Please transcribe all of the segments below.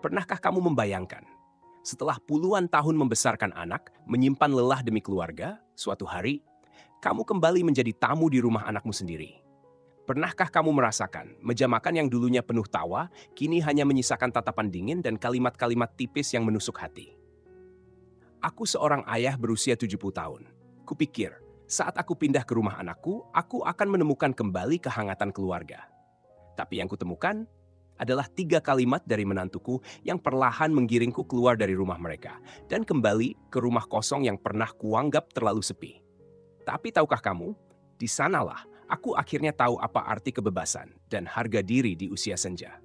Pernahkah kamu membayangkan, setelah puluhan tahun membesarkan anak, menyimpan lelah demi keluarga, suatu hari, kamu kembali menjadi tamu di rumah anakmu sendiri? Pernahkah kamu merasakan meja makan yang dulunya penuh tawa, kini hanya menyisakan tatapan dingin dan kalimat-kalimat tipis yang menusuk hati? Aku seorang ayah berusia 70 tahun. Kupikir, saat aku pindah ke rumah anakku, aku akan menemukan kembali kehangatan keluarga. Tapi yang kutemukan adalah 3 kalimat dari menantuku yang perlahan menggiringku keluar dari rumah mereka dan kembali ke rumah kosong yang pernah kuanggap terlalu sepi. Tapi tahukah kamu, di sanalah aku akhirnya tahu apa arti kebebasan dan harga diri di usia senja.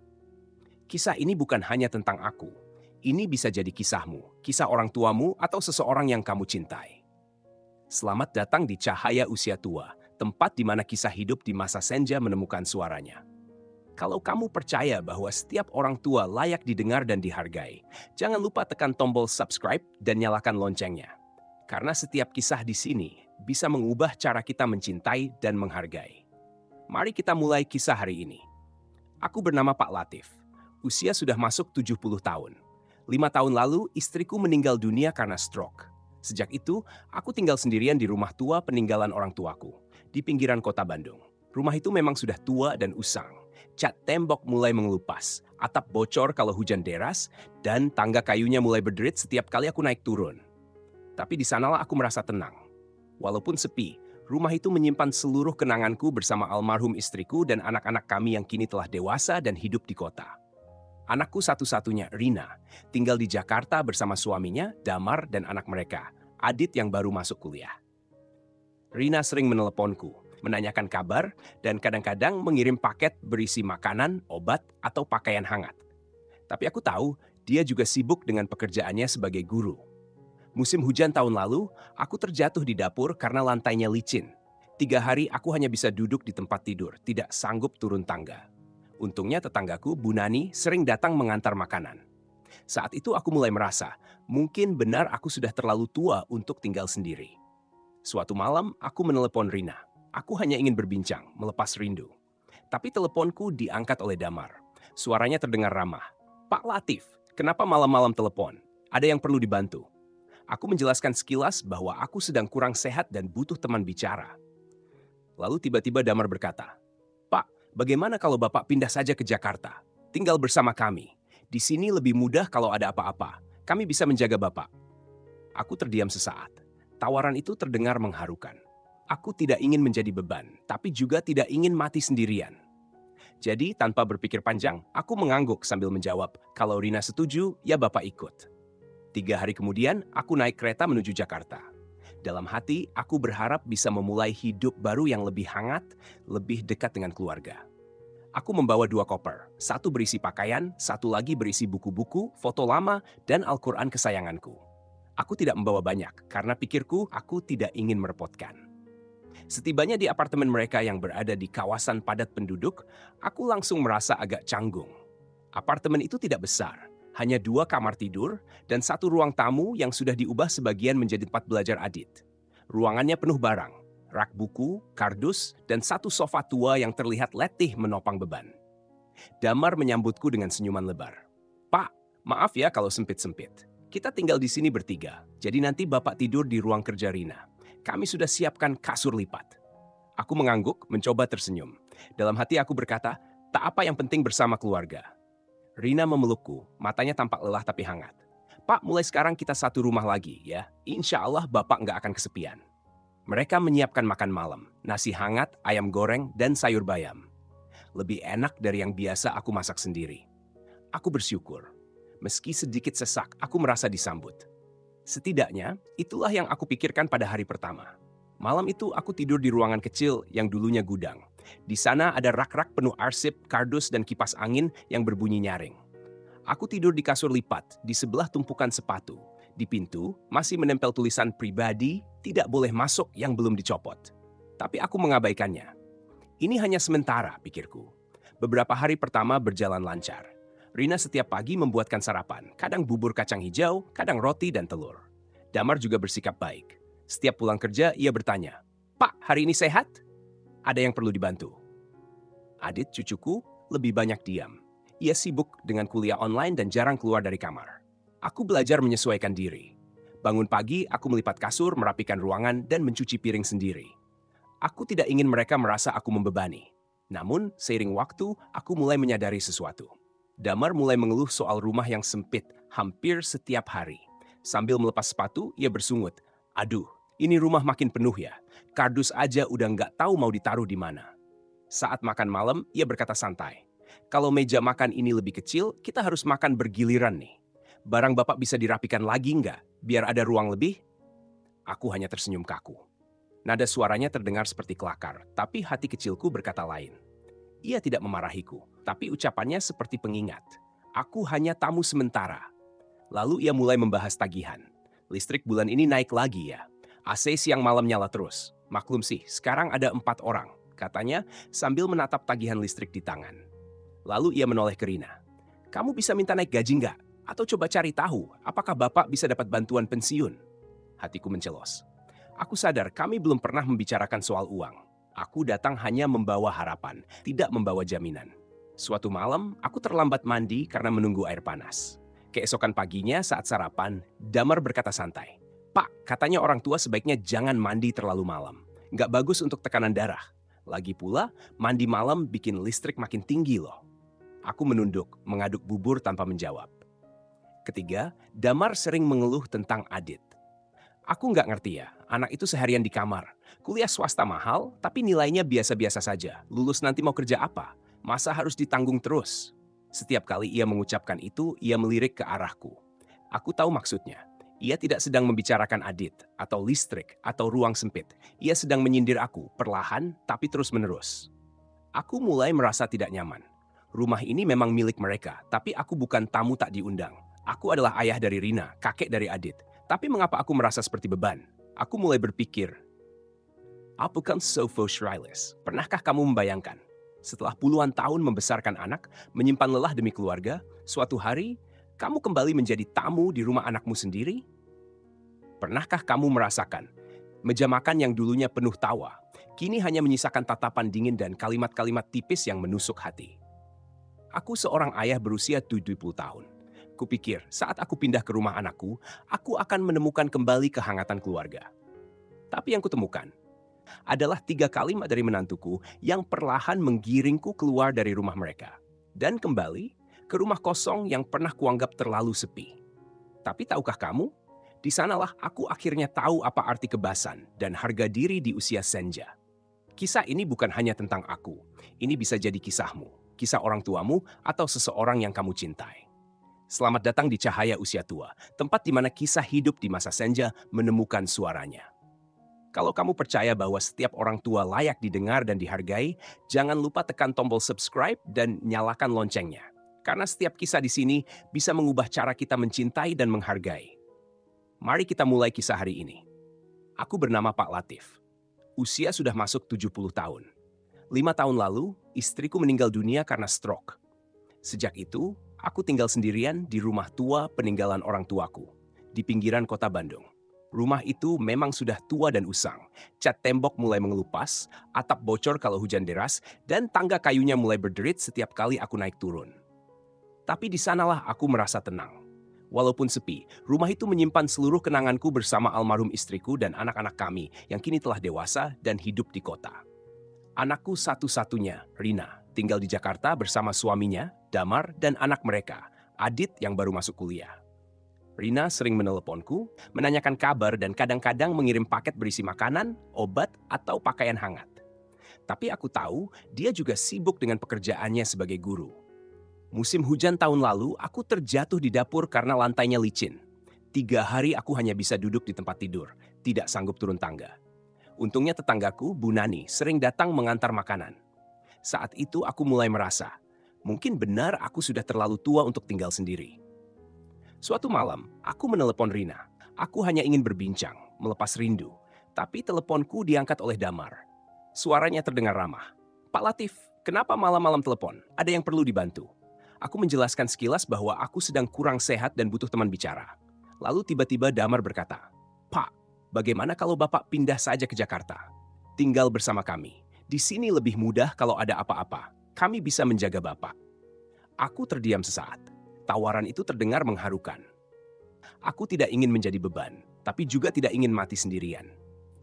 Kisah ini bukan hanya tentang aku. Ini bisa jadi kisahmu, kisah orang tuamu, atau seseorang yang kamu cintai. Selamat datang di Cahaya Usia Tua, tempat di mana kisah hidup di masa senja menemukan suaranya. Kalau kamu percaya bahwa setiap orang tua layak didengar dan dihargai, jangan lupa tekan tombol subscribe dan nyalakan loncengnya. Karena setiap kisah di sini bisa mengubah cara kita mencintai dan menghargai. Mari kita mulai kisah hari ini. Aku bernama Pak Latif. Usia sudah masuk 70 tahun. 5 tahun lalu, istriku meninggal dunia karena stroke. Sejak itu, aku tinggal sendirian di rumah tua peninggalan orang tuaku, di pinggiran kota Bandung. Rumah itu memang sudah tua dan usang. Cat tembok mulai mengelupas, atap bocor kalau hujan deras, dan tangga kayunya mulai berderit setiap kali aku naik turun. Tapi di sanalah aku merasa tenang. Walaupun sepi, rumah itu menyimpan seluruh kenanganku bersama almarhum istriku dan anak-anak kami yang kini telah dewasa dan hidup di kota. Anakku satu-satunya, Rina, tinggal di Jakarta bersama suaminya, Damar, dan anak mereka, Adit yang baru masuk kuliah. Rina sering meneleponku, menanyakan kabar, dan kadang-kadang mengirim paket berisi makanan, obat, atau pakaian hangat. Tapi aku tahu, dia juga sibuk dengan pekerjaannya sebagai guru. Musim hujan tahun lalu, aku terjatuh di dapur karena lantainya licin. 3 hari aku hanya bisa duduk di tempat tidur, tidak sanggup turun tangga. Untungnya tetanggaku, Bu Nani, sering datang mengantar makanan. Saat itu aku mulai merasa, mungkin benar aku sudah terlalu tua untuk tinggal sendiri. Suatu malam, aku menelepon Rina. Aku hanya ingin berbincang, melepas rindu. Tapi teleponku diangkat oleh Damar. Suaranya terdengar ramah. Pak Latif, kenapa malam-malam telepon? Ada yang perlu dibantu? Aku menjelaskan sekilas bahwa aku sedang kurang sehat dan butuh teman bicara. Lalu tiba-tiba Damar berkata, "Pak, bagaimana kalau Bapak pindah saja ke Jakarta? Tinggal bersama kami. Di sini lebih mudah kalau ada apa-apa. Kami bisa menjaga Bapak." Aku terdiam sesaat. Tawaran itu terdengar mengharukan. Aku tidak ingin menjadi beban, tapi juga tidak ingin mati sendirian. Jadi, tanpa berpikir panjang, aku mengangguk sambil menjawab, "Kalau Rina setuju, ya Bapak ikut." 3 hari kemudian, aku naik kereta menuju Jakarta. Dalam hati, aku berharap bisa memulai hidup baru yang lebih hangat, lebih dekat dengan keluarga. Aku membawa 2 koper, satu berisi pakaian, satu lagi berisi buku-buku, foto lama, dan Al-Quran kesayanganku. Aku tidak membawa banyak, karena pikirku aku tidak ingin merepotkan. Setibanya di apartemen mereka yang berada di kawasan padat penduduk, aku langsung merasa agak canggung. Apartemen itu tidak besar, hanya 2 kamar tidur dan satu ruang tamu yang sudah diubah sebagian menjadi tempat belajar Adit. Ruangannya penuh barang, rak buku, kardus, dan satu sofa tua yang terlihat letih menopang beban. Damar menyambutku dengan senyuman lebar. "Pak, maaf ya kalau sempit-sempit. Kita tinggal di sini bertiga, jadi nanti Bapak tidur di ruang kerja Rina. Kami sudah siapkan kasur lipat." Aku mengangguk, mencoba tersenyum. Dalam hati aku berkata, tak apa yang penting bersama keluarga. Rina memelukku, matanya tampak lelah tapi hangat. "Pak, mulai sekarang kita satu rumah lagi ya. Insya Allah Bapak nggak akan kesepian." Mereka menyiapkan makan malam, nasi hangat, ayam goreng, dan sayur bayam. Lebih enak dari yang biasa aku masak sendiri. Aku bersyukur. Meski sedikit sesak, aku merasa disambut. Setidaknya, itulah yang aku pikirkan pada hari pertama. Malam itu aku tidur di ruangan kecil yang dulunya gudang. Di sana ada rak-rak penuh arsip, kardus, dan kipas angin yang berbunyi nyaring. Aku tidur di kasur lipat, di sebelah tumpukan sepatu. Di pintu masih menempel tulisan pribadi, tidak boleh masuk yang belum dicopot. Tapi aku mengabaikannya. Ini hanya sementara, pikirku. Beberapa hari pertama berjalan lancar. Rina setiap pagi membuatkan sarapan, kadang bubur kacang hijau, kadang roti dan telur. Damar juga bersikap baik. Setiap pulang kerja, ia bertanya, "Pak, hari ini sehat? Ada yang perlu dibantu?" Adit, cucuku, lebih banyak diam. Ia sibuk dengan kuliah online dan jarang keluar dari kamar. Aku belajar menyesuaikan diri. Bangun pagi, aku melipat kasur, merapikan ruangan, dan mencuci piring sendiri. Aku tidak ingin mereka merasa aku membebani. Namun, seiring waktu, aku mulai menyadari sesuatu. Damar mulai mengeluh soal rumah yang sempit hampir setiap hari. Sambil melepas sepatu, ia bersungut. Aduh, ini rumah makin penuh ya. Kardus aja udah nggak tahu mau ditaruh di mana. Saat makan malam, ia berkata santai. Kalau meja makan ini lebih kecil, kita harus makan bergiliran nih. Barang Bapak bisa dirapikan lagi nggak, biar ada ruang lebih? Aku hanya tersenyum kaku. Nada suaranya terdengar seperti kelakar, tapi hati kecilku berkata lain. Ia tidak memarahiku, tapi ucapannya seperti pengingat. Aku hanya tamu sementara. Lalu ia mulai membahas tagihan. Listrik bulan ini naik lagi ya. AC siang malam nyala terus. Maklum sih, sekarang ada 4 orang, katanya sambil menatap tagihan listrik di tangan. Lalu ia menoleh ke Rina. Kamu bisa minta naik gaji nggak? Atau coba cari tahu, apakah Bapak bisa dapat bantuan pensiun? Hatiku mencelos. Aku sadar kami belum pernah membicarakan soal uang. Aku datang hanya membawa harapan, tidak membawa jaminan. Suatu malam, aku terlambat mandi karena menunggu air panas. Keesokan paginya saat sarapan, Damar berkata santai. Pak, katanya orang tua sebaiknya jangan mandi terlalu malam. Nggak bagus untuk tekanan darah. Lagi pula, mandi malam bikin listrik makin tinggi loh. Aku menunduk, mengaduk bubur tanpa menjawab. Ketiga, Damar sering mengeluh tentang Adit. Aku nggak ngerti ya, anak itu seharian di kamar. Kuliah swasta mahal, tapi nilainya biasa-biasa saja. Lulus nanti mau kerja apa? Masa harus ditanggung terus? Setiap kali ia mengucapkan itu, ia melirik ke arahku. Aku tahu maksudnya. Ia tidak sedang membicarakan Adit, atau listrik, atau ruang sempit. Ia sedang menyindir aku, perlahan tapi terus-menerus. Aku mulai merasa tidak nyaman. Rumah ini memang milik mereka, tapi aku bukan tamu tak diundang. Aku adalah ayah dari Rina, kakek dari Adit. Tapi mengapa aku merasa seperti beban? Aku mulai berpikir, Apakah Sofo Shriles? Pernahkah kamu membayangkan? Setelah puluhan tahun membesarkan anak, menyimpan lelah demi keluarga, suatu hari, kamu kembali menjadi tamu di rumah anakmu sendiri? Pernahkah kamu merasakan, meja makan yang dulunya penuh tawa, kini hanya menyisakan tatapan dingin dan kalimat-kalimat tipis yang menusuk hati? Aku seorang ayah berusia 70 tahun. Kupikir saat aku pindah ke rumah anakku, aku akan menemukan kembali kehangatan keluarga. Tapi yang kutemukan adalah 3 kalimat dari menantuku yang perlahan menggiringku keluar dari rumah mereka. Dan kembali ke rumah kosong yang pernah kuanggap terlalu sepi. Tapi tahukah kamu, di sanalah aku akhirnya tahu apa arti kebasan dan harga diri di usia senja. Kisah ini bukan hanya tentang aku, ini bisa jadi kisahmu, kisah orang tuamu, atau seseorang yang kamu cintai. Selamat datang di Cahaya Usia Tua, tempat di mana kisah hidup di masa senja menemukan suaranya. Kalau kamu percaya bahwa setiap orang tua layak didengar dan dihargai, jangan lupa tekan tombol subscribe dan nyalakan loncengnya. Karena setiap kisah di sini bisa mengubah cara kita mencintai dan menghargai. Mari kita mulai kisah hari ini. Aku bernama Pak Latif. Usia sudah masuk 70 tahun. 5 tahun lalu, istriku meninggal dunia karena stroke. Sejak itu, aku tinggal sendirian di rumah tua peninggalan orang tuaku, di pinggiran kota Bandung. Rumah itu memang sudah tua dan usang. Cat tembok mulai mengelupas, atap bocor kalau hujan deras, dan tangga kayunya mulai berderit setiap kali aku naik turun. Tapi di sanalah aku merasa tenang. Walaupun sepi, rumah itu menyimpan seluruh kenanganku bersama almarhum istriku dan anak-anak kami yang kini telah dewasa dan hidup di kota. Anakku satu-satunya, Rina, tinggal di Jakarta bersama suaminya, Damar, dan anak mereka, Adit yang baru masuk kuliah. Rina sering meneleponku, menanyakan kabar dan kadang-kadang mengirim paket berisi makanan, obat, atau pakaian hangat. Tapi aku tahu dia juga sibuk dengan pekerjaannya sebagai guru. Musim hujan tahun lalu, aku terjatuh di dapur karena lantainya licin. 3 hari aku hanya bisa duduk di tempat tidur, tidak sanggup turun tangga. Untungnya tetanggaku, Bu Nani, sering datang mengantar makanan. Saat itu aku mulai merasa, mungkin benar aku sudah terlalu tua untuk tinggal sendiri. Suatu malam, aku menelepon Rina. Aku hanya ingin berbincang, melepas rindu. Tapi teleponku diangkat oleh Damar. Suaranya terdengar ramah. Pak Latif, kenapa malam-malam telepon? Ada yang perlu dibantu? Aku menjelaskan sekilas bahwa aku sedang kurang sehat dan butuh teman bicara. Lalu tiba-tiba Damar berkata, Pak, bagaimana kalau Bapak pindah saja ke Jakarta? Tinggal bersama kami. Di sini lebih mudah kalau ada apa-apa. Kami bisa menjaga Bapak. Aku terdiam sesaat. Tawaran itu terdengar mengharukan. Aku tidak ingin menjadi beban, tapi juga tidak ingin mati sendirian.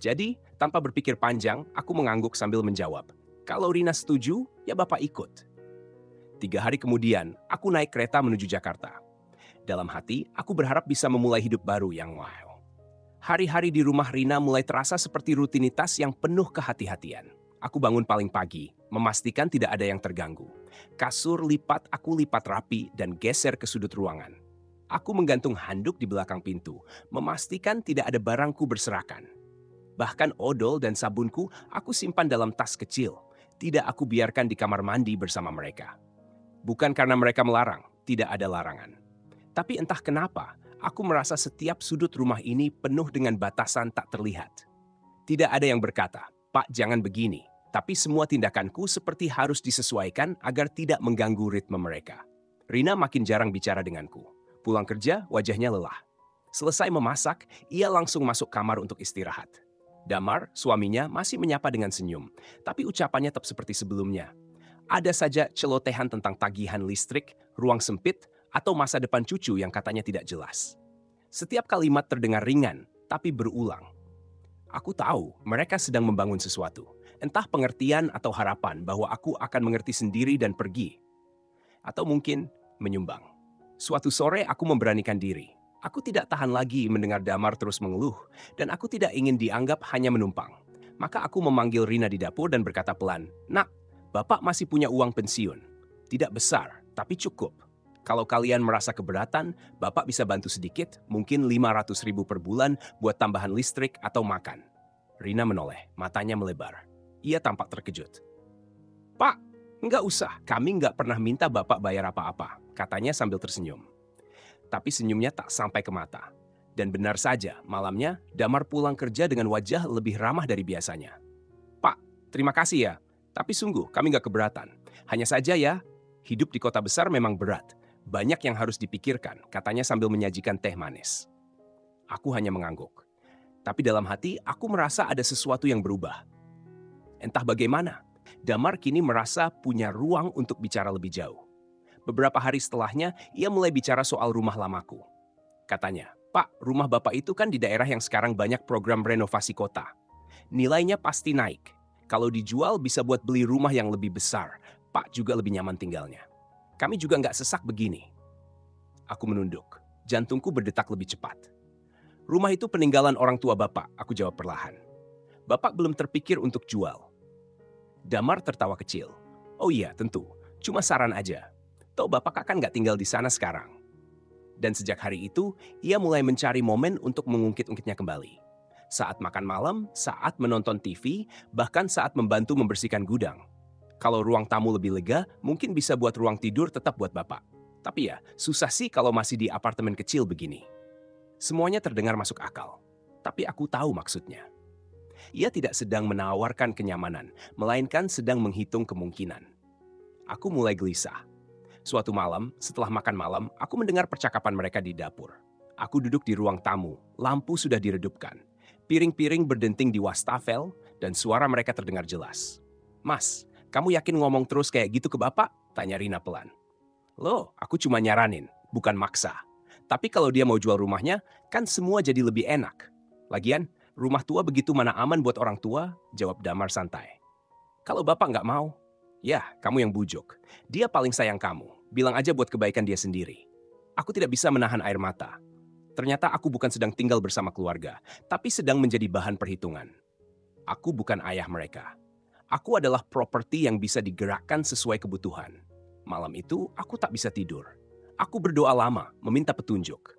Jadi, tanpa berpikir panjang, aku mengangguk sambil menjawab, "Kalau Rina setuju, ya Bapak ikut." 3 hari kemudian, aku naik kereta menuju Jakarta. Dalam hati, aku berharap bisa memulai hidup baru yang wow. Hari-hari di rumah Rina mulai terasa seperti rutinitas yang penuh kehati-hatian. Aku bangun paling pagi, memastikan tidak ada yang terganggu. Kasur lipat aku lipat rapi dan geser ke sudut ruangan. Aku menggantung handuk di belakang pintu, memastikan tidak ada barangku berserakan. Bahkan odol dan sabunku aku simpan dalam tas kecil. Tidak aku biarkan di kamar mandi bersama mereka. Bukan karena mereka melarang, tidak ada larangan. Tapi entah kenapa, aku merasa setiap sudut rumah ini penuh dengan batasan tak terlihat. Tidak ada yang berkata, "Pak, jangan begini." Tapi semua tindakanku seperti harus disesuaikan agar tidak mengganggu ritme mereka. Rina makin jarang bicara denganku. Pulang kerja, wajahnya lelah. Selesai memasak, ia langsung masuk kamar untuk istirahat. Damar, suaminya, masih menyapa dengan senyum, tapi ucapannya tetap seperti sebelumnya. Ada saja celotehan tentang tagihan listrik, ruang sempit, atau masa depan cucu yang katanya tidak jelas. Setiap kalimat terdengar ringan, tapi berulang. Aku tahu mereka sedang membangun sesuatu, entah pengertian atau harapan bahwa aku akan mengerti sendiri dan pergi. Atau mungkin menyumbang. Suatu sore aku memberanikan diri. Aku tidak tahan lagi mendengar Damar terus mengeluh, dan aku tidak ingin dianggap hanya menumpang. Maka aku memanggil Rina di dapur dan berkata pelan, "Nak, Bapak masih punya uang pensiun. Tidak besar, tapi cukup. Kalau kalian merasa keberatan, Bapak bisa bantu sedikit, mungkin 500.000 per bulan buat tambahan listrik atau makan." Rina menoleh, matanya melebar. Ia tampak terkejut. "Pak, nggak usah, kami nggak pernah minta Bapak bayar apa-apa," katanya sambil tersenyum. Tapi senyumnya tak sampai ke mata. Dan benar saja, malamnya Damar pulang kerja dengan wajah lebih ramah dari biasanya. "Pak, terima kasih ya, tapi sungguh kami nggak keberatan. Hanya saja ya, hidup di kota besar memang berat. Banyak yang harus dipikirkan," katanya sambil menyajikan teh manis. Aku hanya mengangguk. Tapi dalam hati, aku merasa ada sesuatu yang berubah. Entah bagaimana, Damar kini merasa punya ruang untuk bicara lebih jauh. Beberapa hari setelahnya, ia mulai bicara soal rumah lamaku. Katanya, "Pak, rumah Bapak itu kan di daerah yang sekarang banyak program renovasi kota. Nilainya pasti naik. Kalau dijual bisa buat beli rumah yang lebih besar. Pak juga lebih nyaman tinggalnya. Kami juga nggak sesak begini." Aku menunduk. Jantungku berdetak lebih cepat. "Rumah itu peninggalan orang tua Bapak," aku jawab perlahan. "Bapak belum terpikir untuk jual." Damar tertawa kecil. "Oh iya, tentu. Cuma saran aja. Toh Bapak kan nggak tinggal di sana sekarang." Dan sejak hari itu, ia mulai mencari momen untuk mengungkit-ungkitnya kembali. Saat makan malam, saat menonton TV, bahkan saat membantu membersihkan gudang. Kalau ruang tamu lebih lega, mungkin bisa buat ruang tidur tetap buat Bapak. Tapi ya, susah sih kalau masih di apartemen kecil begini. Semuanya terdengar masuk akal. Tapi aku tahu maksudnya. Ia tidak sedang menawarkan kenyamanan, melainkan sedang menghitung kemungkinan. Aku mulai gelisah. Suatu malam, setelah makan malam, aku mendengar percakapan mereka di dapur. Aku duduk di ruang tamu, lampu sudah diredupkan. Piring-piring berdenting di wastafel, dan suara mereka terdengar jelas. "Mas, kamu yakin ngomong terus kayak gitu ke Bapak?" tanya Rina pelan. "Loh, aku cuma nyaranin, bukan maksa. Tapi kalau dia mau jual rumahnya, kan semua jadi lebih enak. Lagian, rumah tua begitu mana aman buat orang tua," jawab Damar santai. "Kalau Bapak nggak mau, ya kamu yang bujuk. Dia paling sayang kamu, bilang aja buat kebaikan dia sendiri." Aku tidak bisa menahan air mata. Ternyata aku bukan sedang tinggal bersama keluarga, tapi sedang menjadi bahan perhitungan. Aku bukan ayah mereka. Aku adalah properti yang bisa digerakkan sesuai kebutuhan. Malam itu, aku tak bisa tidur. Aku berdoa lama, meminta petunjuk.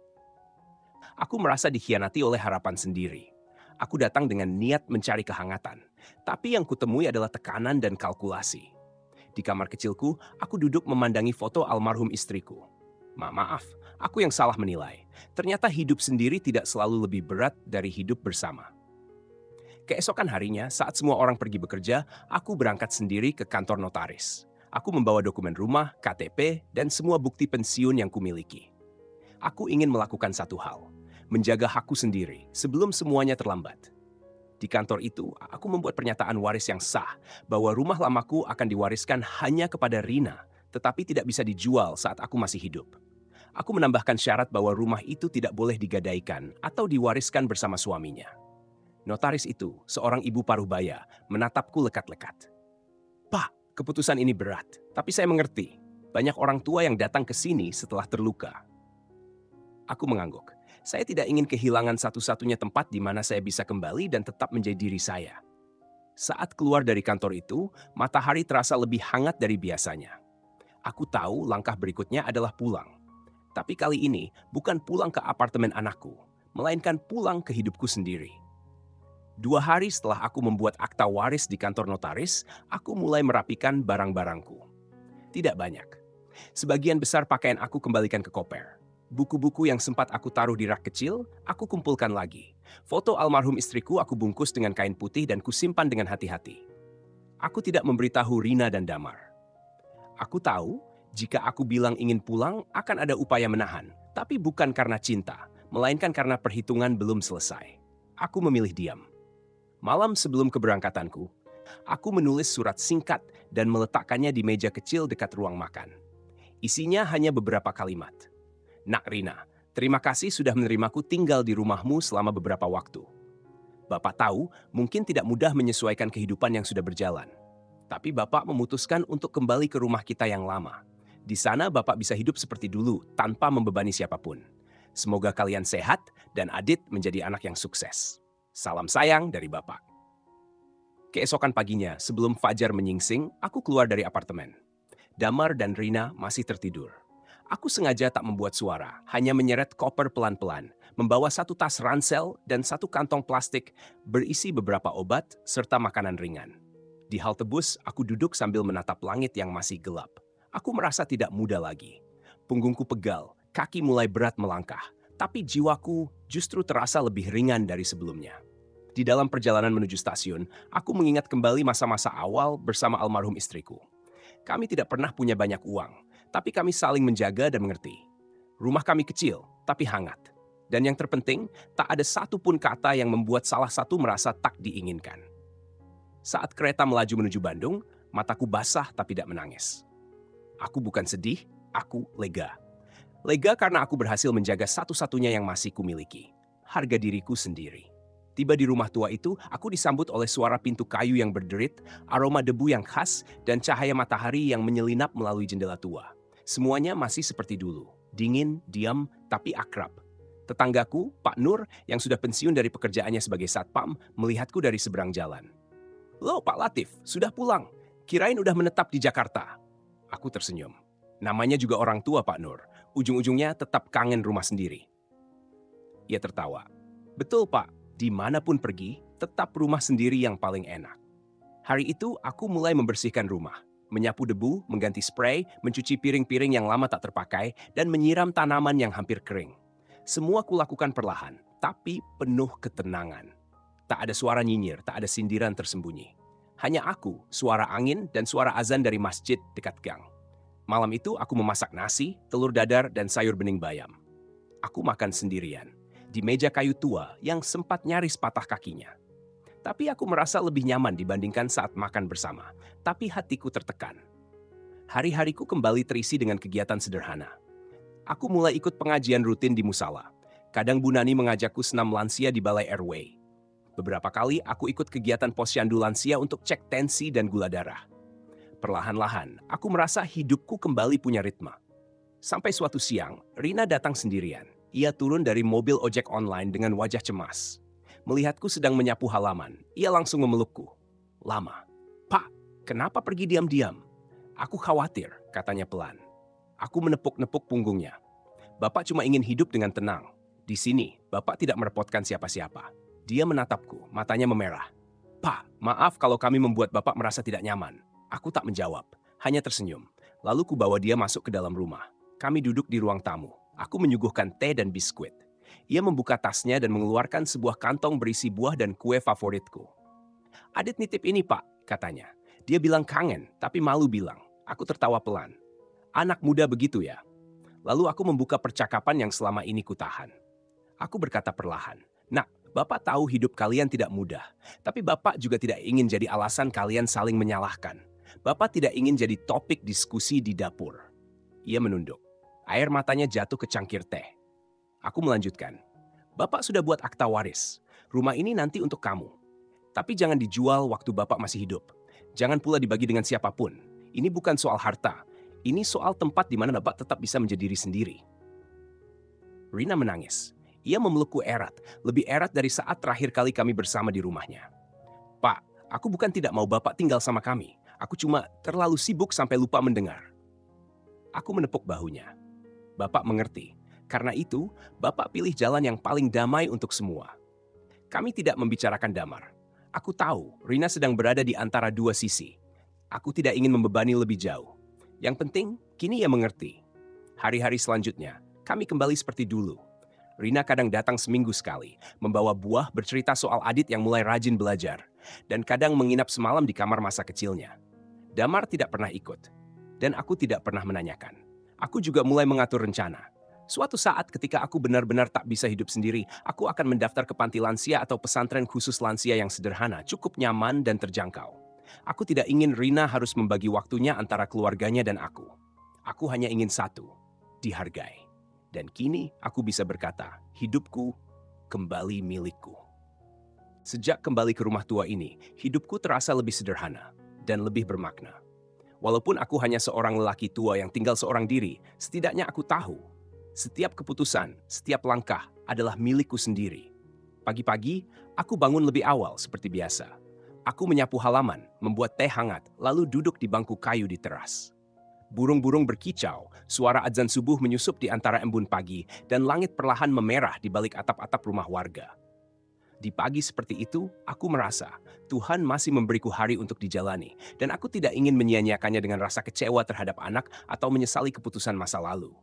Aku merasa dikhianati oleh harapan sendiri. Aku datang dengan niat mencari kehangatan, tapi yang kutemui adalah tekanan dan kalkulasi. Di kamar kecilku, aku duduk memandangi foto almarhum istriku. Maaf, aku yang salah menilai. Ternyata hidup sendiri tidak selalu lebih berat dari hidup bersama. Keesokan harinya, saat semua orang pergi bekerja, aku berangkat sendiri ke kantor notaris. Aku membawa dokumen rumah, KTP, dan semua bukti pensiun yang kumiliki. Aku ingin melakukan satu hal, menjaga hakku sendiri sebelum semuanya terlambat. Di kantor itu, aku membuat pernyataan waris yang sah bahwa rumah lamaku akan diwariskan hanya kepada Rina, tetapi tidak bisa dijual saat aku masih hidup. Aku menambahkan syarat bahwa rumah itu tidak boleh digadaikan atau diwariskan bersama suaminya. Notaris itu, seorang ibu paruhbaya, menatapku lekat-lekat. Pak, keputusan ini berat, tapi saya mengerti. Banyak orang tua yang datang ke sini setelah terluka. Aku mengangguk. Saya tidak ingin kehilangan satu-satunya tempat di mana saya bisa kembali dan tetap menjadi diri saya. Saat keluar dari kantor itu, matahari terasa lebih hangat dari biasanya. Aku tahu langkah berikutnya adalah pulang. Tapi kali ini bukan pulang ke apartemen anakku, melainkan pulang ke hidupku sendiri. 2 hari setelah aku membuat akta waris di kantor notaris, aku mulai merapikan barang-barangku. Tidak banyak. Sebagian besar pakaian aku kembalikan ke koper. Buku-buku yang sempat aku taruh di rak kecil, aku kumpulkan lagi. Foto almarhum istriku aku bungkus dengan kain putih dan kusimpan dengan hati-hati. Aku tidak memberitahu Rina dan Damar. Aku tahu, jika aku bilang ingin pulang, akan ada upaya menahan. Tapi bukan karena cinta, melainkan karena perhitungan belum selesai. Aku memilih diam. Malam sebelum keberangkatanku, aku menulis surat singkat dan meletakkannya di meja kecil dekat ruang makan. Isinya hanya beberapa kalimat. Nak Rina, terima kasih sudah menerimaku tinggal di rumahmu selama beberapa waktu. Bapak tahu mungkin tidak mudah menyesuaikan kehidupan yang sudah berjalan. Tapi Bapak memutuskan untuk kembali ke rumah kita yang lama. Di sana Bapak bisa hidup seperti dulu tanpa membebani siapapun. Semoga kalian sehat dan Adit menjadi anak yang sukses. Salam sayang dari Bapak. Keesokan paginya, sebelum fajar menyingsing, aku keluar dari apartemen. Damar dan Rina masih tertidur. Aku sengaja tak membuat suara, hanya menyeret koper pelan-pelan, membawa satu tas ransel dan satu kantong plastik berisi beberapa obat serta makanan ringan. Di halte bus, aku duduk sambil menatap langit yang masih gelap. Aku merasa tidak muda lagi. Punggungku pegal, kaki mulai berat melangkah, tapi jiwaku justru terasa lebih ringan dari sebelumnya. Di dalam perjalanan menuju stasiun, aku mengingat kembali masa-masa awal bersama almarhum istriku. Kami tidak pernah punya banyak uang, tapi kami saling menjaga dan mengerti. Rumah kami kecil, tapi hangat. Dan yang terpenting, tak ada satupun kata yang membuat salah satu merasa tak diinginkan. Saat kereta melaju menuju Bandung, mataku basah tapi tidak menangis. Aku bukan sedih, aku lega. Lega karena aku berhasil menjaga satu-satunya yang masih kumiliki, harga diriku sendiri. Tiba di rumah tua itu, aku disambut oleh suara pintu kayu yang berderit, aroma debu yang khas, dan cahaya matahari yang menyelinap melalui jendela tua. Semuanya masih seperti dulu, dingin, diam, tapi akrab. Tetanggaku, Pak Nur, yang sudah pensiun dari pekerjaannya sebagai satpam, melihatku dari seberang jalan. "Loh, Pak Latif, sudah pulang. Kirain udah menetap di Jakarta." Aku tersenyum. Namanya juga orang tua, Pak Nur. Ujung-ujungnya tetap kangen rumah sendiri. Ia tertawa. "Betul, Pak. Dimanapun pergi, tetap rumah sendiri yang paling enak." Hari itu, aku mulai membersihkan rumah. Menyapu debu, mengganti spray, mencuci piring-piring yang lama tak terpakai, dan menyiram tanaman yang hampir kering. Semua kulakukan perlahan, tapi penuh ketenangan. Tak ada suara nyinyir, tak ada sindiran tersembunyi. Hanya aku, suara angin, dan suara azan dari masjid dekat gang. Malam itu, aku memasak nasi, telur dadar, dan sayur bening bayam. Aku makan sendirian di meja kayu tua yang sempat nyaris patah kakinya. Tapi aku merasa lebih nyaman dibandingkan saat makan bersama. Tapi hatiku tertekan. Hari-hariku kembali terisi dengan kegiatan sederhana. Aku mulai ikut pengajian rutin di musala. Kadang Bu Nani mengajakku senam lansia di balai RW. Beberapa kali aku ikut kegiatan posyandu lansia untuk cek tensi dan gula darah. Perlahan-lahan, aku merasa hidupku kembali punya ritme. Sampai suatu siang, Rina datang sendirian. Ia turun dari mobil ojek online dengan wajah cemas. Melihatku sedang menyapu halaman, ia langsung memelukku. Lama. "Pak, kenapa pergi diam-diam?" "Aku khawatir," katanya pelan. Aku menepuk-nepuk punggungnya. "Bapak cuma ingin hidup dengan tenang. Di sini, Bapak tidak merepotkan siapa-siapa." Dia menatapku, matanya memerah. "Pak, maaf kalau kami membuat Bapak merasa tidak nyaman." Aku tak menjawab, hanya tersenyum. Lalu kubawa dia masuk ke dalam rumah. Kami duduk di ruang tamu. Aku menyuguhkan teh dan biskuit. Ia membuka tasnya dan mengeluarkan sebuah kantong berisi buah dan kue favoritku. "Adit nitip ini, Pak," katanya. Dia bilang kangen, tapi malu bilang. Aku tertawa pelan. "Anak muda begitu ya." Lalu aku membuka percakapan yang selama ini kutahan. Aku berkata perlahan, "Nak, Bapak tahu hidup kalian tidak mudah. Tapi Bapak juga tidak ingin jadi alasan kalian saling menyalahkan. Bapak tidak ingin jadi topik diskusi di dapur. Ia menunduk. Air matanya jatuh ke cangkir teh. Aku melanjutkan. Bapak sudah buat akta waris. Rumah ini nanti untuk kamu. Tapi jangan dijual waktu Bapak masih hidup. Jangan pula dibagi dengan siapapun. Ini bukan soal harta. Ini soal tempat di mana Bapak tetap bisa menjadi diri sendiri. Rina menangis. Ia memelukku erat, lebih erat dari saat terakhir kali kami bersama di rumahnya. Pak, aku bukan tidak mau Bapak tinggal sama kami. Aku cuma terlalu sibuk sampai lupa mendengar. Aku menepuk bahunya. Bapak mengerti. Karena itu, Bapak pilih jalan yang paling damai untuk semua. Kami tidak membicarakan damar. Aku tahu Rina sedang berada di antara dua sisi. Aku tidak ingin membebani lebih jauh. Yang penting, kini ia mengerti. Hari-hari selanjutnya, kami kembali seperti dulu. Rina kadang datang seminggu sekali, membawa buah bercerita soal Adit yang mulai rajin belajar, dan kadang menginap semalam di kamar masa kecilnya. Damar tidak pernah ikut, dan aku tidak pernah menanyakan. Aku juga mulai mengatur rencana. Suatu saat ketika aku benar-benar tak bisa hidup sendiri, aku akan mendaftar ke panti lansia atau pesantren khusus lansia yang sederhana, cukup nyaman dan terjangkau. Aku tidak ingin Rina harus membagi waktunya antara keluarganya dan aku. Aku hanya ingin satu, dihargai. Dan kini aku bisa berkata, hidupku kembali milikku. Sejak kembali ke rumah tua ini, hidupku terasa lebih sederhana dan lebih bermakna. Walaupun aku hanya seorang lelaki tua yang tinggal seorang diri, setidaknya aku tahu setiap keputusan, setiap langkah adalah milikku sendiri. Pagi-pagi, aku bangun lebih awal seperti biasa. Aku menyapu halaman, membuat teh hangat, lalu duduk di bangku kayu di teras. Burung-burung berkicau, suara azan subuh menyusup di antara embun pagi, dan langit perlahan memerah di balik atap-atap rumah warga. Di pagi seperti itu, aku merasa Tuhan masih memberiku hari untuk dijalani, dan aku tidak ingin menyia-nyiakannya dengan rasa kecewa terhadap anak atau menyesali keputusan masa lalu.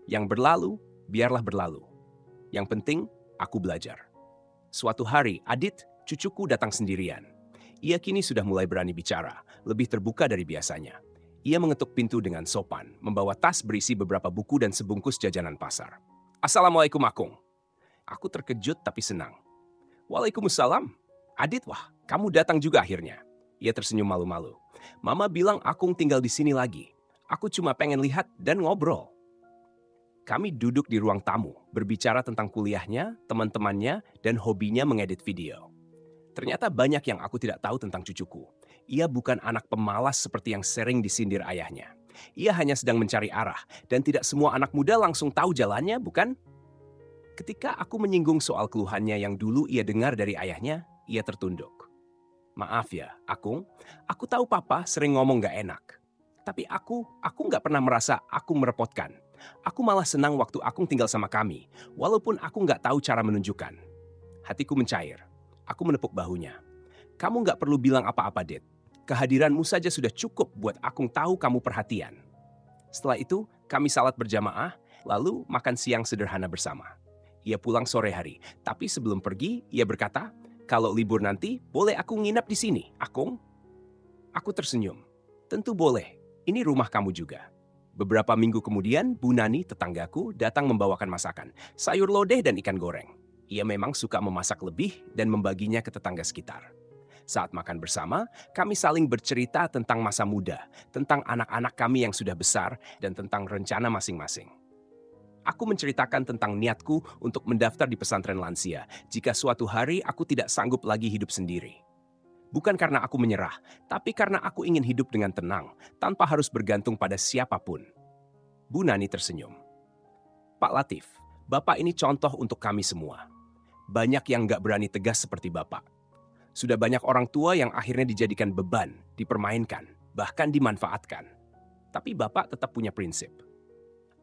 Yang berlalu, biarlah berlalu. Yang penting, aku belajar. Suatu hari, Adit, cucuku datang sendirian. Ia kini sudah mulai berani bicara, lebih terbuka dari biasanya. Ia mengetuk pintu dengan sopan, membawa tas berisi beberapa buku dan sebungkus jajanan pasar. Assalamualaikum, Akung. Aku terkejut tapi senang. Waalaikumsalam. Adit, wah, kamu datang juga akhirnya. Ia tersenyum malu-malu. Mama bilang Akung tinggal di sini lagi. Aku cuma pengen lihat dan ngobrol. Kami duduk di ruang tamu, berbicara tentang kuliahnya, teman-temannya, dan hobinya mengedit video. Ternyata banyak yang aku tidak tahu tentang cucuku. Ia bukan anak pemalas seperti yang sering disindir ayahnya. Ia hanya sedang mencari arah, dan tidak semua anak muda langsung tahu jalannya, bukan? Ketika aku menyinggung soal keluhannya yang dulu ia dengar dari ayahnya, ia tertunduk. Maaf ya, Akung. Aku tahu papa sering ngomong gak enak. Tapi aku gak pernah merasa aku merepotkan. Aku malah senang waktu Akung tinggal sama kami, walaupun aku nggak tahu cara menunjukkan. Hatiku mencair. Aku menepuk bahunya. Kamu nggak perlu bilang apa-apa, Det. Kehadiranmu saja sudah cukup buat Akung tahu kamu perhatian. Setelah itu, kami salat berjamaah, lalu makan siang sederhana bersama. Ia pulang sore hari, tapi sebelum pergi, ia berkata, kalau libur nanti, boleh aku nginap di sini, Akung? Aku tersenyum. Tentu boleh, ini rumah kamu juga. Beberapa minggu kemudian, Bu Nani, tetanggaku, datang membawakan masakan, sayur lodeh dan ikan goreng. Ia memang suka memasak lebih dan membaginya ke tetangga sekitar. Saat makan bersama, kami saling bercerita tentang masa muda, tentang anak-anak kami yang sudah besar, dan tentang rencana masing-masing. Aku menceritakan tentang niatku untuk mendaftar di pesantren lansia jika suatu hari aku tidak sanggup lagi hidup sendiri. Bukan karena aku menyerah, tapi karena aku ingin hidup dengan tenang, tanpa harus bergantung pada siapapun. Bu Nani tersenyum. Pak Latif, Bapak ini contoh untuk kami semua. Banyak yang gak berani tegas seperti Bapak. Sudah banyak orang tua yang akhirnya dijadikan beban, dipermainkan, bahkan dimanfaatkan. Tapi Bapak tetap punya prinsip.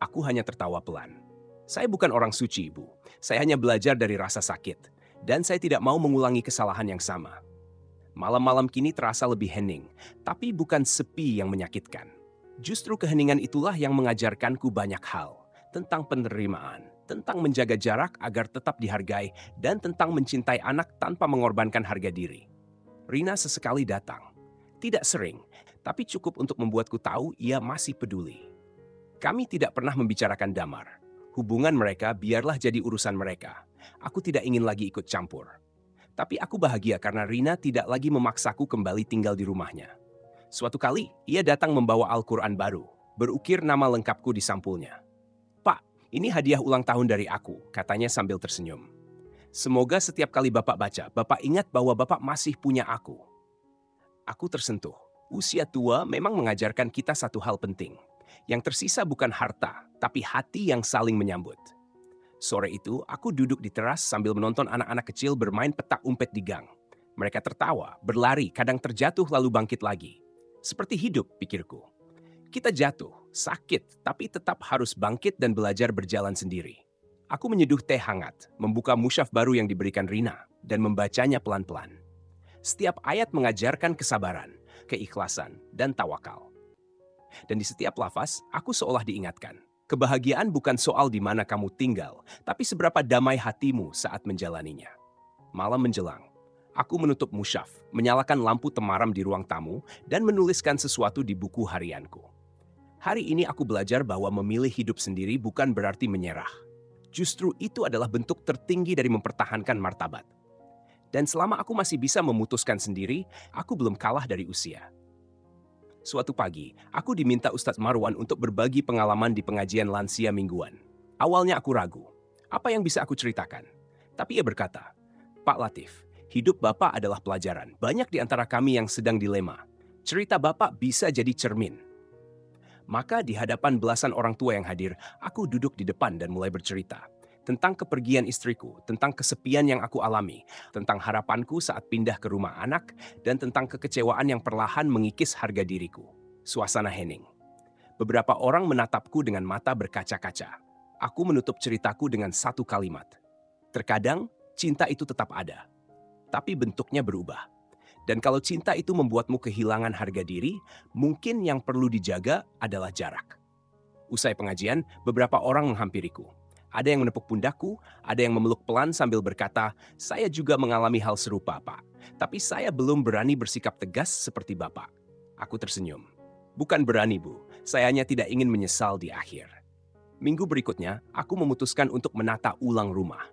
Aku hanya tertawa pelan. Saya bukan orang suci, Ibu. Saya hanya belajar dari rasa sakit. Dan saya tidak mau mengulangi kesalahan yang sama. Malam-malam kini terasa lebih hening, tapi bukan sepi yang menyakitkan. Justru keheningan itulah yang mengajarkanku banyak hal. Tentang penerimaan, tentang menjaga jarak agar tetap dihargai, dan tentang mencintai anak tanpa mengorbankan harga diri. Rina sesekali datang. Tidak sering, tapi cukup untuk membuatku tahu ia masih peduli. Kami tidak pernah membicarakan damar. Hubungan mereka biarlah jadi urusan mereka. Aku tidak ingin lagi ikut campur. Tapi aku bahagia karena Rina tidak lagi memaksaku kembali tinggal di rumahnya. Suatu kali, ia datang membawa Al-Quran baru, berukir nama lengkapku di sampulnya. "Pak, ini hadiah ulang tahun dari aku," katanya sambil tersenyum. "Semoga setiap kali Bapak baca, Bapak ingat bahwa Bapak masih punya aku." Aku tersentuh. Usia tua memang mengajarkan kita satu hal penting. Yang tersisa bukan harta, tapi hati yang saling menyambut. Sore itu, aku duduk di teras sambil menonton anak-anak kecil bermain petak umpet di gang. Mereka tertawa, berlari, kadang terjatuh lalu bangkit lagi. Seperti hidup, pikirku. Kita jatuh, sakit, tapi tetap harus bangkit dan belajar berjalan sendiri. Aku menyeduh teh hangat, membuka musyaf baru yang diberikan Rina, dan membacanya pelan-pelan. Setiap ayat mengajarkan kesabaran, keikhlasan, dan tawakal. Dan di setiap lafaz, aku seolah diingatkan. Kebahagiaan bukan soal di mana kamu tinggal, tapi seberapa damai hatimu saat menjalaninya. Malam menjelang, aku menutup musyaf, menyalakan lampu temaram di ruang tamu, dan menuliskan sesuatu di buku harianku. Hari ini aku belajar bahwa memilih hidup sendiri bukan berarti menyerah. Justru itu adalah bentuk tertinggi dari mempertahankan martabat. Dan selama aku masih bisa memutuskan sendiri, aku belum kalah dari usia. Suatu pagi, aku diminta Ustadz Marwan untuk berbagi pengalaman di pengajian lansia mingguan. Awalnya aku ragu, apa yang bisa aku ceritakan? Tapi ia berkata, "Pak Latif, hidup Bapak adalah pelajaran. Banyak di antara kami yang sedang dilema. Cerita Bapak bisa jadi cermin." Maka di hadapan belasan orang tua yang hadir, aku duduk di depan dan mulai bercerita. Tentang kepergian istriku, tentang kesepian yang aku alami, tentang harapanku saat pindah ke rumah anak, dan tentang kekecewaan yang perlahan mengikis harga diriku. Suasana hening. Beberapa orang menatapku dengan mata berkaca-kaca. Aku menutup ceritaku dengan satu kalimat. Terkadang, cinta itu tetap ada, tapi bentuknya berubah. Dan kalau cinta itu membuatmu kehilangan harga diri, mungkin yang perlu dijaga adalah jarak. Usai pengajian, beberapa orang menghampiriku. Ada yang menepuk pundakku, ada yang memeluk pelan sambil berkata, "Saya juga mengalami hal serupa, Pak. Tapi saya belum berani bersikap tegas seperti Bapak." Aku tersenyum. "Bukan berani, Bu. Saya hanya tidak ingin menyesal di akhir." Minggu berikutnya, aku memutuskan untuk menata ulang rumah.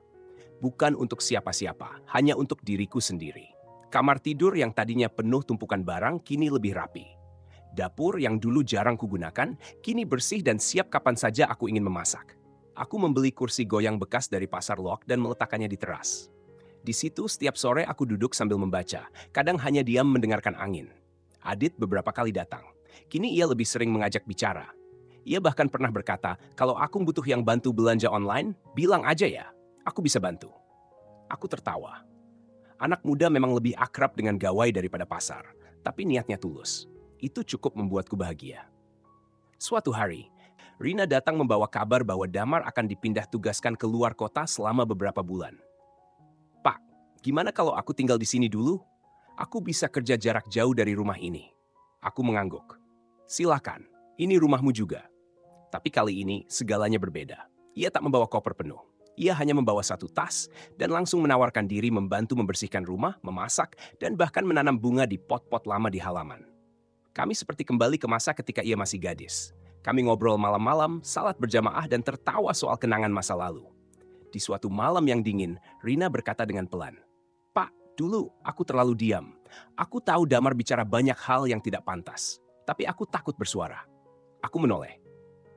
Bukan untuk siapa-siapa, hanya untuk diriku sendiri. Kamar tidur yang tadinya penuh tumpukan barang kini lebih rapi. Dapur yang dulu jarang kugunakan, kini bersih dan siap kapan saja aku ingin memasak. Aku membeli kursi goyang bekas dari pasar loak dan meletakkannya di teras. Di situ setiap sore aku duduk sambil membaca, kadang hanya diam mendengarkan angin. Adit beberapa kali datang. Kini ia lebih sering mengajak bicara. Ia bahkan pernah berkata, "Kalau aku butuh yang bantu belanja online, bilang aja ya, aku bisa bantu." Aku tertawa. Anak muda memang lebih akrab dengan gawai daripada pasar, tapi niatnya tulus. Itu cukup membuatku bahagia. Suatu hari, Rina datang membawa kabar bahwa Damar akan dipindah tugaskan ke luar kota selama beberapa bulan. "Pak, gimana kalau aku tinggal di sini dulu? Aku bisa kerja jarak jauh dari rumah ini." Aku mengangguk. "Silakan, ini rumahmu juga." Tapi kali ini segalanya berbeda. Ia tak membawa koper penuh. Ia hanya membawa satu tas dan langsung menawarkan diri membantu membersihkan rumah, memasak, dan bahkan menanam bunga di pot-pot lama di halaman. Kami seperti kembali ke masa ketika ia masih gadis. Kami ngobrol malam-malam, salat berjamaah, dan tertawa soal kenangan masa lalu. Di suatu malam yang dingin, Rina berkata dengan pelan, "Pak, dulu aku terlalu diam. Aku tahu Damar bicara banyak hal yang tidak pantas, tapi aku takut bersuara." Aku menoleh.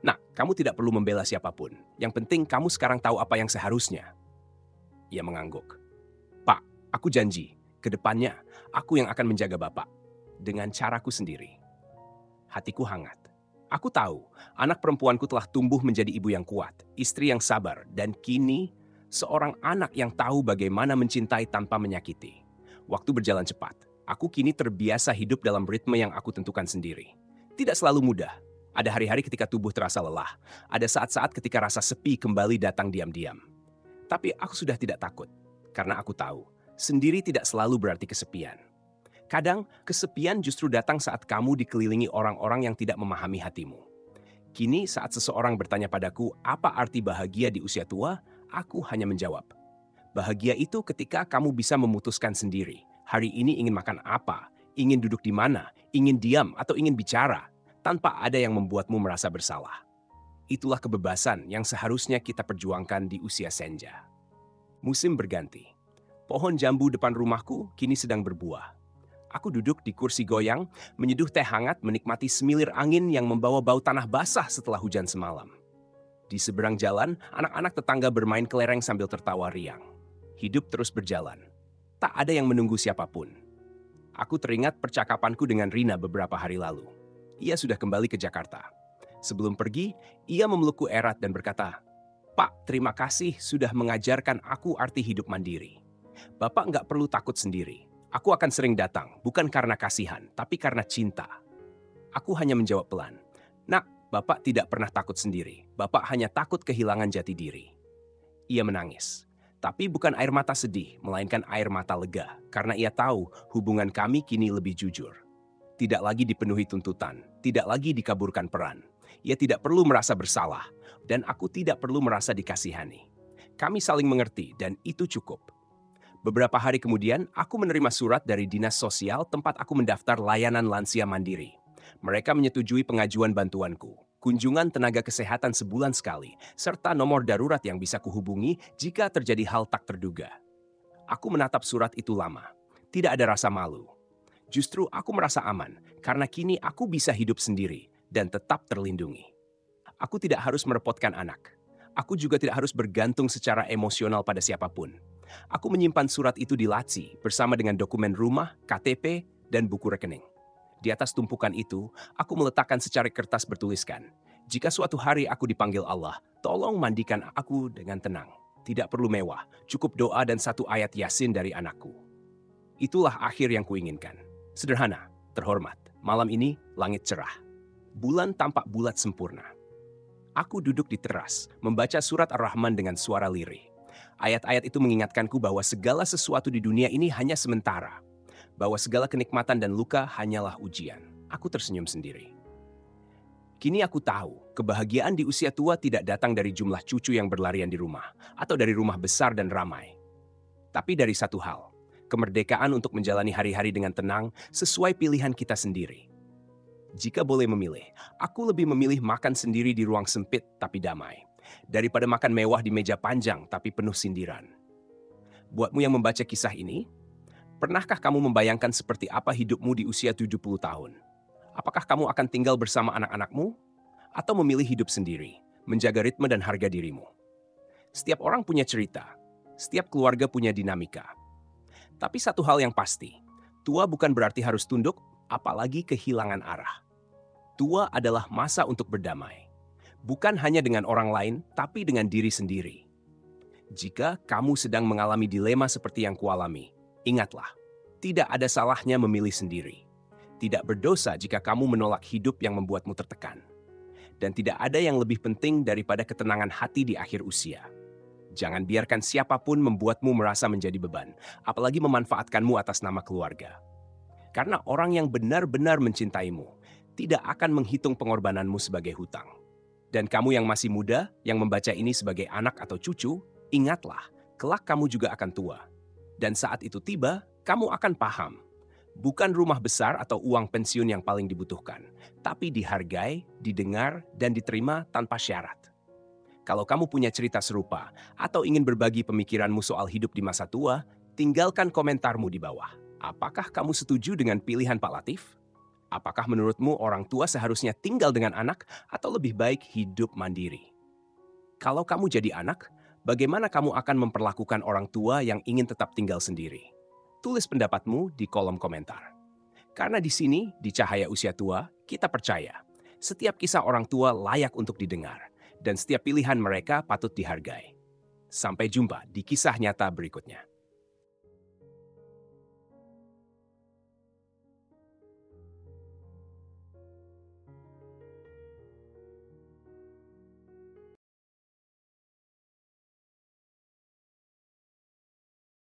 "Nah, kamu tidak perlu membela siapapun. Yang penting kamu sekarang tahu apa yang seharusnya." Ia mengangguk. "Pak, aku janji, ke depannya aku yang akan menjaga Bapak. Dengan caraku sendiri." Hatiku hangat. Aku tahu, anak perempuanku telah tumbuh menjadi ibu yang kuat, istri yang sabar, dan kini seorang anak yang tahu bagaimana mencintai tanpa menyakiti. Waktu berjalan cepat. Aku kini terbiasa hidup dalam ritme yang aku tentukan sendiri. Tidak selalu mudah. Ada hari-hari ketika tubuh terasa lelah. Ada saat-saat ketika rasa sepi kembali datang diam-diam. Tapi aku sudah tidak takut, karena aku tahu, sendiri tidak selalu berarti kesepian. Kadang, kesepian justru datang saat kamu dikelilingi orang-orang yang tidak memahami hatimu. Kini saat seseorang bertanya padaku, apa arti bahagia di usia tua? Aku hanya menjawab, bahagia itu ketika kamu bisa memutuskan sendiri. Hari ini ingin makan apa, ingin duduk di mana, ingin diam atau ingin bicara, tanpa ada yang membuatmu merasa bersalah. Itulah kebebasan yang seharusnya kita perjuangkan di usia senja. Musim berganti. Pohon jambu depan rumahku kini sedang berbuah. Aku duduk di kursi goyang, menyeduh teh hangat menikmati semilir angin yang membawa bau tanah basah setelah hujan semalam. Di seberang jalan, anak-anak tetangga bermain kelereng sambil tertawa riang. Hidup terus berjalan. Tak ada yang menunggu siapapun. Aku teringat percakapanku dengan Rina beberapa hari lalu. Ia sudah kembali ke Jakarta. Sebelum pergi, ia memelukku erat dan berkata, "Pak, terima kasih sudah mengajarkan aku arti hidup mandiri. Bapak nggak perlu takut sendiri. Aku akan sering datang, bukan karena kasihan, tapi karena cinta." Aku hanya menjawab pelan, "Nak, Bapak tidak pernah takut sendiri. Bapak hanya takut kehilangan jati diri." Ia menangis. Tapi bukan air mata sedih, melainkan air mata lega. Karena ia tahu hubungan kami kini lebih jujur. Tidak lagi dipenuhi tuntutan, tidak lagi dikaburkan peran. Ia tidak perlu merasa bersalah, dan aku tidak perlu merasa dikasihani. Kami saling mengerti, dan itu cukup. Beberapa hari kemudian, aku menerima surat dari Dinas Sosial tempat aku mendaftar layanan lansia mandiri. Mereka menyetujui pengajuan bantuanku, kunjungan tenaga kesehatan sebulan sekali, serta nomor darurat yang bisa kuhubungi jika terjadi hal tak terduga. Aku menatap surat itu lama. Tidak ada rasa malu. Justru aku merasa aman, karena kini aku bisa hidup sendiri dan tetap terlindungi. Aku tidak harus merepotkan anak. Aku juga tidak harus bergantung secara emosional pada siapapun. Aku menyimpan surat itu di laci bersama dengan dokumen rumah, KTP, dan buku rekening. Di atas tumpukan itu, aku meletakkan secari kertas bertuliskan, "Jika suatu hari aku dipanggil Allah, tolong mandikan aku dengan tenang. Tidak perlu mewah, cukup doa dan satu ayat Yasin dari anakku." Itulah akhir yang kuinginkan. Sederhana, terhormat. Malam ini, langit cerah. Bulan tampak bulat sempurna. Aku duduk di teras, membaca surat Ar-Rahman dengan suara lirih. Ayat-ayat itu mengingatkanku bahwa segala sesuatu di dunia ini hanya sementara. Bahwa segala kenikmatan dan luka hanyalah ujian. Aku tersenyum sendiri. Kini aku tahu, kebahagiaan di usia tua tidak datang dari jumlah cucu yang berlarian di rumah, atau dari rumah besar dan ramai. Tapi dari satu hal, kemerdekaan untuk menjalani hari-hari dengan tenang sesuai pilihan kita sendiri. Jika boleh memilih, aku lebih memilih makan sendiri di ruang sempit tapi damai, daripada makan mewah di meja panjang tapi penuh sindiran. Buatmu yang membaca kisah ini, pernahkah kamu membayangkan seperti apa hidupmu di usia 70 tahun? Apakah kamu akan tinggal bersama anak-anakmu? Atau memilih hidup sendiri, menjaga ritme dan harga dirimu? Setiap orang punya cerita, setiap keluarga punya dinamika. Tapi satu hal yang pasti, tua bukan berarti harus tunduk, apalagi kehilangan arah. Tua adalah masa untuk berdamai. Bukan hanya dengan orang lain, tapi dengan diri sendiri. Jika kamu sedang mengalami dilema seperti yang kualami, ingatlah, tidak ada salahnya memilih sendiri. Tidak berdosa jika kamu menolak hidup yang membuatmu tertekan. Dan tidak ada yang lebih penting daripada ketenangan hati di akhir usia. Jangan biarkan siapapun membuatmu merasa menjadi beban, apalagi memanfaatkanmu atas nama keluarga. Karena orang yang benar-benar mencintaimu tidak akan menghitung pengorbananmu sebagai hutang. Dan kamu yang masih muda, yang membaca ini sebagai anak atau cucu, ingatlah, kelak kamu juga akan tua. Dan saat itu tiba, kamu akan paham. Bukan rumah besar atau uang pensiun yang paling dibutuhkan, tapi dihargai, didengar, dan diterima tanpa syarat. Kalau kamu punya cerita serupa atau ingin berbagi pemikiranmu soal hidup di masa tua, tinggalkan komentarmu di bawah. Apakah kamu setuju dengan pilihan Pak Latif? Apakah menurutmu orang tua seharusnya tinggal dengan anak atau lebih baik hidup mandiri? Kalau kamu jadi anak, bagaimana kamu akan memperlakukan orang tua yang ingin tetap tinggal sendiri? Tulis pendapatmu di kolom komentar. Karena di sini, di Cahaya Usia Tua, kita percaya setiap kisah orang tua layak untuk didengar dan setiap pilihan mereka patut dihargai. Sampai jumpa di kisah nyata berikutnya.